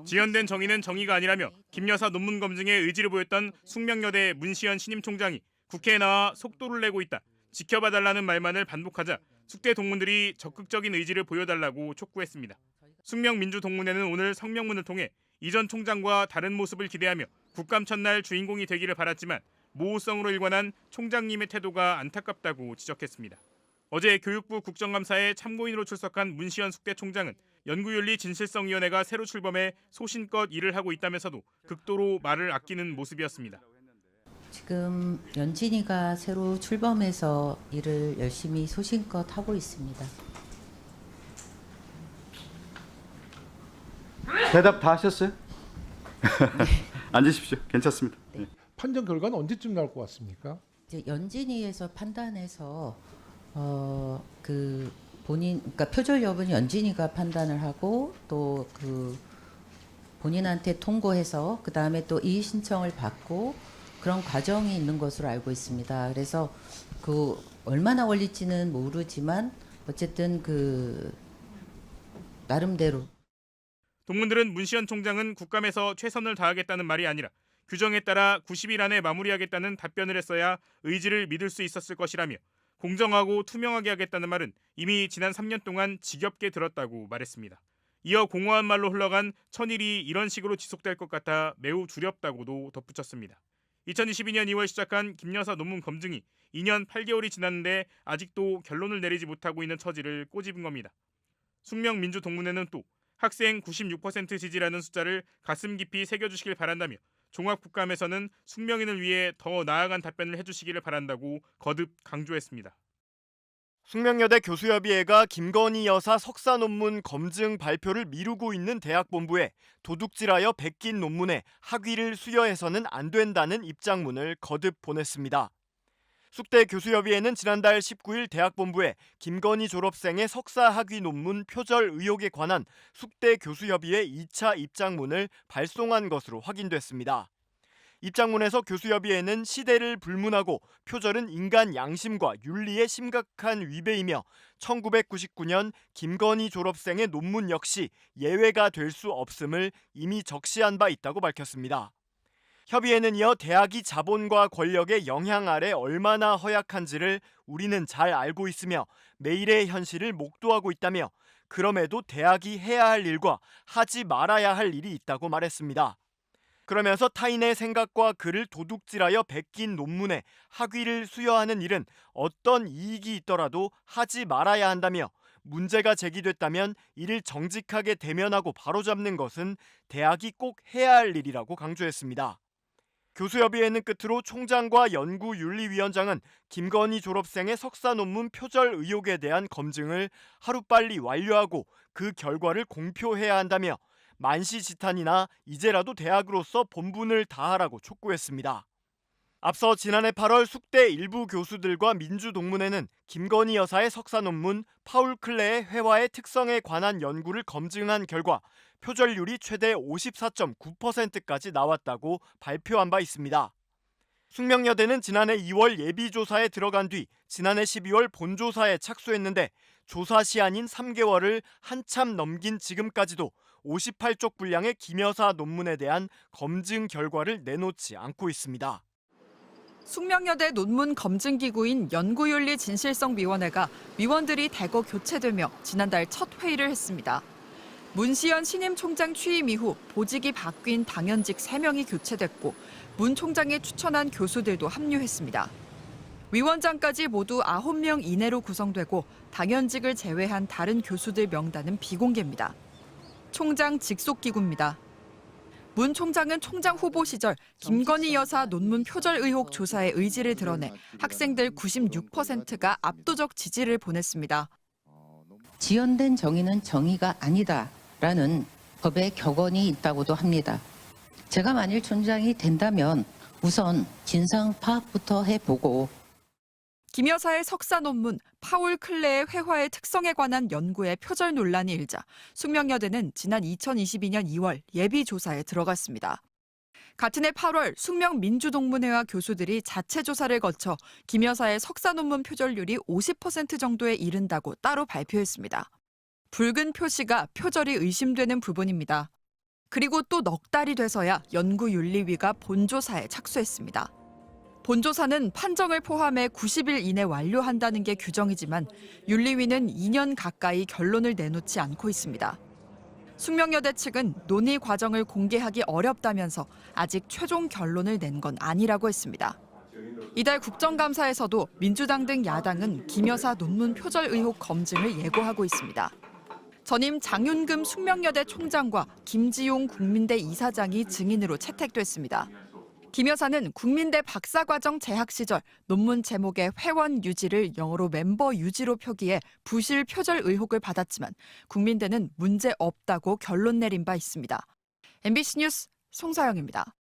지연된 정의는 정의가 아니라며 김 여사 논문 검증에 의지를 보였던 숙명여대 문시현 신임 총장이 국회에 나와 속도를 내고 있다, 지켜봐달라는 말만을 반복하자 숙대 동문들이 적극적인 의지를 보여달라고 촉구했습니다. 숙명민주동문회는 오늘 성명문을 통해 이전 총장과 다른 모습을 기대하며 국감 첫날 주인공이 되기를 바랐지만 모호성으로 일관한 총장님의 태도가 안타깝다고 지적했습니다. 어제 교육부 국정감사에 참고인으로 출석한 문시현 숙대 총장은 연구윤리진실성위원회가 새로 출범해 소신껏 일을 하고 있다면서도 극도로 말을 아끼는 모습이었습니다. 지금 연진이가 새로 출범해서 일을 열심히 소신껏 하고 있습니다. 대답 다 하셨어요? 앉으십시오. 괜찮습니다. 네. 판정 결과는 언제쯤 나올 것 같습니까? 이제 연진이에서 판단해서 그러니까 표절 여부는 연진이가 판단을 하고 또 그 본인한테 통고해서 그 다음에 또 이의 신청을 받고 그런 과정이 있는 것으로 알고 있습니다. 그래서 그 얼마나 걸릴지는 모르지만 어쨌든 그 나름대로. 동문들은 문시현 총장은 국감에서 최선을 다하겠다는 말이 아니라 규정에 따라 90일 안에 마무리하겠다는 답변을 했어야 의지를 믿을 수 있었을 것이라며 공정하고 투명하게 하겠다는 말은 이미 지난 3년 동안 지겹게 들었다고 말했습니다. 이어 공허한 말로 흘러간 천일이 이런 식으로 지속될 것 같아 매우 두렵다고도 덧붙였습니다. 2022년 2월 시작한 김 여사 논문 검증이 2년 8개월이 지났는데 아직도 결론을 내리지 못하고 있는 처지를 꼬집은 겁니다. 숙명민주동문회는 또 학생 96% 지지라는 숫자를 가슴 깊이 새겨주시길 바란다며 종합국감에서는 숙명인을 위해 더 나아간 답변을 해주시기를 바란다고 거듭 강조했습니다. 숙명여대 교수협의회가 김건희 여사 석사 논문 검증 발표를 미루고 있는 대학본부에 도둑질하여 베낀 논문에 학위를 수여해서는 안 된다는 입장문을 거듭 보냈습니다. 숙대 교수협의회는 지난달 19일 대학본부에 김건희 졸업생의 석사 학위 논문 표절 의혹에 관한 숙대 교수협의회 2차 입장문을 발송한 것으로 확인됐습니다. 입장문에서 교수협의회는 시대를 불문하고 표절은 인간 양심과 윤리에 심각한 위배이며 1999년 김건희 졸업생의 논문 역시 예외가 될 수 없음을 이미 적시한 바 있다고 밝혔습니다. 협의회는 이어 대학이 자본과 권력의 영향 아래 얼마나 허약한지를 우리는 잘 알고 있으며 매일의 현실을 목도하고 있다며 그럼에도 대학이 해야 할 일과 하지 말아야 할 일이 있다고 말했습니다. 그러면서 타인의 생각과 글을 도둑질하여 베낀 논문에 학위를 수여하는 일은 어떤 이익이 있더라도 하지 말아야 한다며 문제가 제기됐다면 이를 정직하게 대면하고 바로잡는 것은 대학이 꼭 해야 할 일이라고 강조했습니다. 교수협의회는 끝으로 총장과 연구윤리위원장은 김건희 졸업생의 석사 논문 표절 의혹에 대한 검증을 하루빨리 완료하고 그 결과를 공표해야 한다며 만시지탄이나 이제라도 대학으로서 본분을 다하라고 촉구했습니다. 앞서 지난해 8월 숙대 일부 교수들과 민주동문회는 김건희 여사의 석사 논문 파울 클레의 회화의 특성에 관한 연구를 검증한 결과 표절률이 최대 54.9%까지 나왔다고 발표한 바 있습니다. 숙명여대는 지난해 2월 예비조사에 들어간 뒤 지난해 12월 본조사에 착수했는데 조사 시한인 3개월을 한참 넘긴 지금까지도 58쪽 분량의 김 여사 논문에 대한 검증 결과를 내놓지 않고 있습니다. 숙명여대 논문 검증기구인 연구윤리진실성위원회가 위원들이 대거 교체되며 지난달 첫 회의를 했습니다. 문시현 신임 총장 취임 이후 보직이 바뀐 당연직 3명이 교체됐고 문 총장이 추천한 교수들도 합류했습니다. 위원장까지 모두 9명 이내로 구성되고 당연직을 제외한 다른 교수들 명단은 비공개입니다. 총장 직속기구입니다. 문 총장은 총장 후보 시절 김건희 여사 논문 표절 의혹 조사에 의지를 드러내 학생들 96%가 압도적 지지를 보냈습니다. 지연된 정의는 정의가 아니다라는 법의 격언이 있다고도 합니다. 제가 만일 총장이 된다면 우선 진상 파악부터 해보고 김 여사의 석사 논문 파울 클레의 회화의 특성에 관한 연구의 표절 논란이 일자 숙명여대는 지난 2022년 2월 예비조사에 들어갔습니다. 같은 해 8월 숙명민주동문회와 교수들이 자체 조사를 거쳐 김 여사의 석사 논문 표절률이 50% 정도에 이른다고 따로 발표했습니다. 붉은 표시가 표절이 의심되는 부분입니다. 그리고 또 넉 달이 돼서야 연구윤리위가 본조사에 착수했습니다. 본조사는 판정을 포함해 90일 이내 완료한다는 게 규정이지만 윤리위는 2년 가까이 결론을 내놓지 않고 있습니다. 숙명여대 측은 논의 과정을 공개하기 어렵다면서 아직 최종 결론을 낸 건 아니라고 했습니다. 이달 국정감사에서도 민주당 등 야당은 김 여사 논문 표절 의혹 검증을 예고하고 있습니다. 전임 장윤금 숙명여대 총장과 김지용 국민대 이사장이 증인으로 채택됐습니다. 김 여사는 국민대 박사과정 재학 시절 논문 제목의 회원 유지를 영어로 멤버 유지로 표기해 부실 표절 의혹을 받았지만 국민대는 문제 없다고 결론 내린 바 있습니다. MBC 뉴스 송사영입니다.